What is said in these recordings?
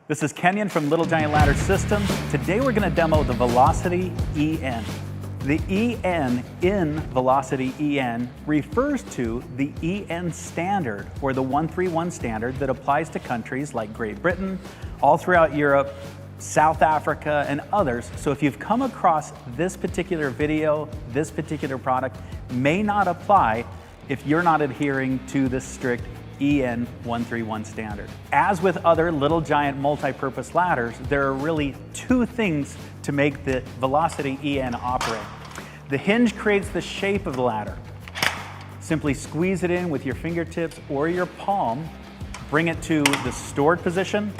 This is Kenyon from Little Giant Ladder Systems. Today we're going to demo the Velocity EN. The EN in Velocity EN refers to the EN standard, or the 131 standard that applies to countries like Great Britain, all throughout Europe, South Africa, and others. So if you've come across this particular video, this particular product may not apply if you're not adhering to the strict EN 131 standard. As with other Little Giant multi-purpose ladders, there are really two things to make the Velocity EN operate. The hinge creates the shape of the ladder. Simply squeeze it in with your fingertips or your palm, bring it to the stored position,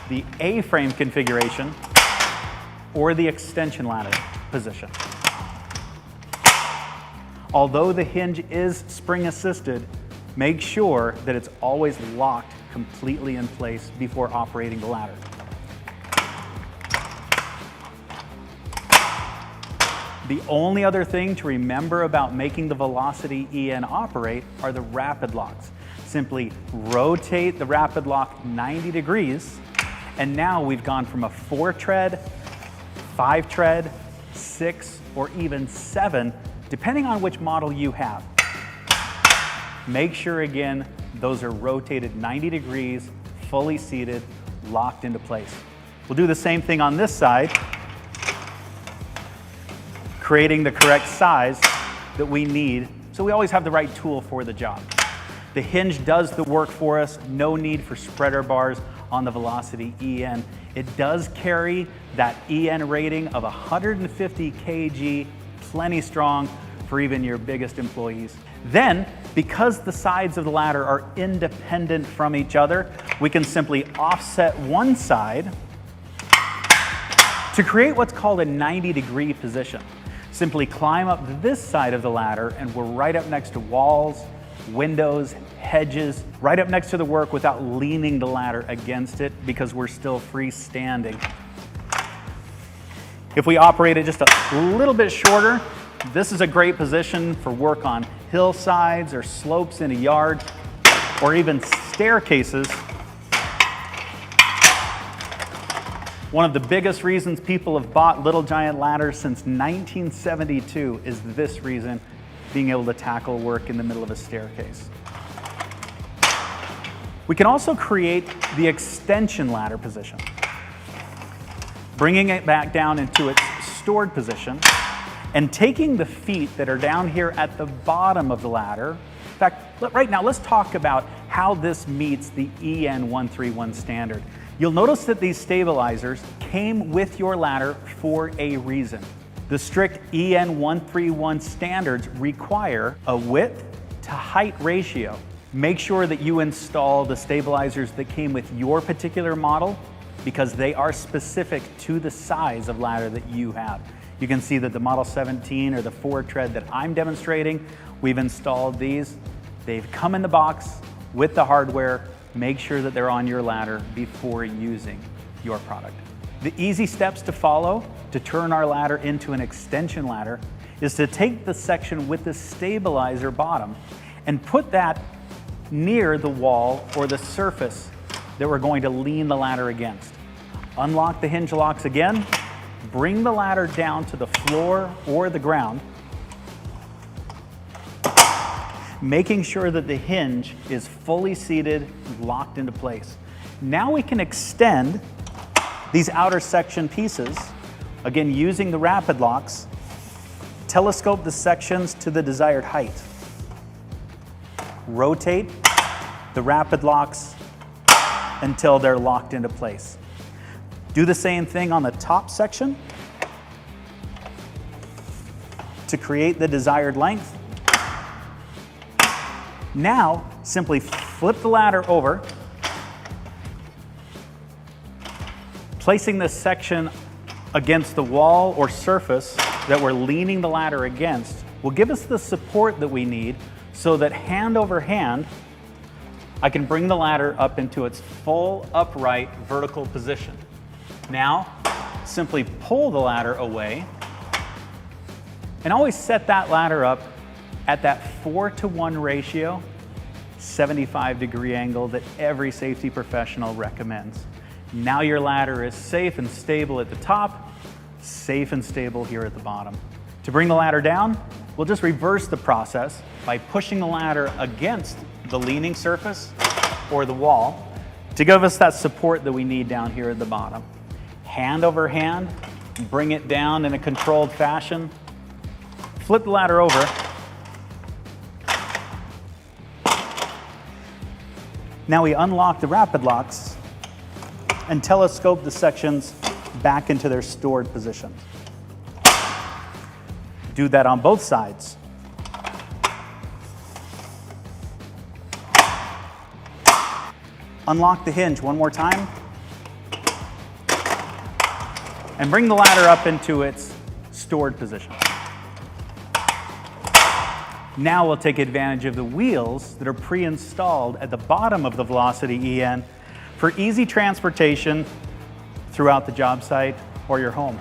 the A-frame configuration, or the extension ladder position. Although the hinge is spring assisted, make sure that it's always locked completely in place before operating the ladder. The only other thing to remember about making the Velocity EN operate are the rapid locks. Simply rotate the rapid lock 90 degrees, and now we've gone from a 4-tread, 5-tread, 6, or even 7, depending on which model you have. Make sure again, those are rotated 90 degrees, fully seated, locked into place. We'll do the same thing on this side, creating the correct size that we need, so we always have the right tool for the job. The hinge does the work for us, no need for spreader bars on the Velocity EN. It does carry that EN rating of 150 kg, plenty strong for even your biggest employees. Then, because the sides of the ladder are independent from each other, we can simply offset one side to create what's called a 90-degree position. Simply climb up this side of the ladder and we're right up next to walls, windows, hedges, right up next to the work without leaning the ladder against it because we're still freestanding. If we operate it just a little bit shorter, this is a great position for work on hillsides or slopes in a yard, or even staircases. One of the biggest reasons people have bought Little Giant ladders since 1972 is this reason, being able to tackle work in the middle of a staircase. We can also create the extension ladder position, bringing it back down into its stored position, and taking the feet that are down here at the bottom of the ladder. In fact, right now, let's talk about how this meets the EN 131 standard. You'll notice that these stabilizers came with your ladder for a reason. The strict EN 131 standards require a width to height ratio. Make sure that you install the stabilizers that came with your particular model because they are specific to the size of ladder that you have. You can see that the Model 17 or the 4-tread that I'm demonstrating, we've installed these. They've come in the box with the hardware. Make sure that they're on your ladder before using your product. The easy steps to follow to turn our ladder into an extension ladder is to take the section with the stabilizer bottom and put that near the wall or the surface that we're going to lean the ladder against. Unlock the hinge locks again. Bring the ladder down to the floor or the ground, making sure that the hinge is fully seated, locked into place. Now we can extend these outer section pieces, again using the rapid locks, telescope the sections to the desired height. Rotate the rapid locks until they're locked into place. Do the same thing on the top section to create the desired length. Now, simply flip the ladder over, placing this section against the wall or surface that we're leaning the ladder against will give us the support that we need so that hand over hand, I can bring the ladder up into its full upright vertical position. Now, simply pull the ladder away and always set that ladder up at that 4-to-1 ratio 75-degree angle that every safety professional recommends. Now your ladder is safe and stable at the top, safe and stable here at the bottom. To bring the ladder down, we'll just reverse the process by pushing the ladder against the leaning surface or the wall to give us that support that we need down here at the bottom. Hand over hand, bring it down in a controlled fashion. Flip the ladder over. Now we unlock the rapid locks and telescope the sections back into their stored positions. Do that on both sides. Unlock the hinge one more time and bring the ladder up into its stored position. Now we'll take advantage of the wheels that are pre-installed at the bottom of the Velocity EN for easy transportation throughout the job site or your home.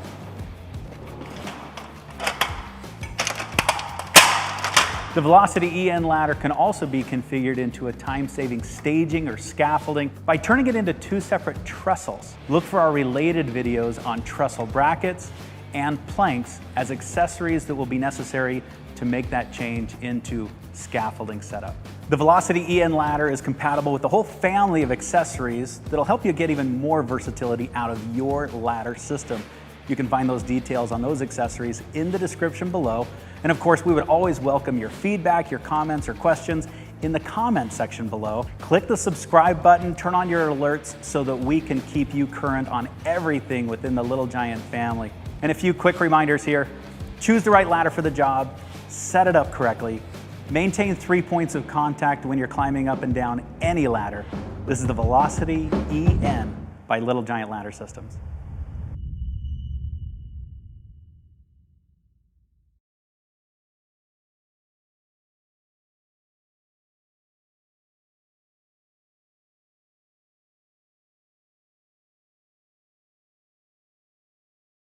The Velocity EN ladder can also be configured into a time-saving staging or scaffolding by turning it into two separate trestles. Look for our related videos on trestle brackets and planks as accessories that will be necessary to make that change into scaffolding setup. The Velocity EN ladder is compatible with the whole family of accessories that'll help you get even more versatility out of your ladder system. You can find those details on those accessories in the description below. And of course, we would always welcome your feedback, your comments, or questions in the comment section below. Click the subscribe button, turn on your alerts so that we can keep you current on everything within the Little Giant family. And a few quick reminders here. Choose the right ladder for the job, set it up correctly, maintain 3 points of contact when you're climbing up and down any ladder. This is the Velocity EN by Little Giant Ladder Systems.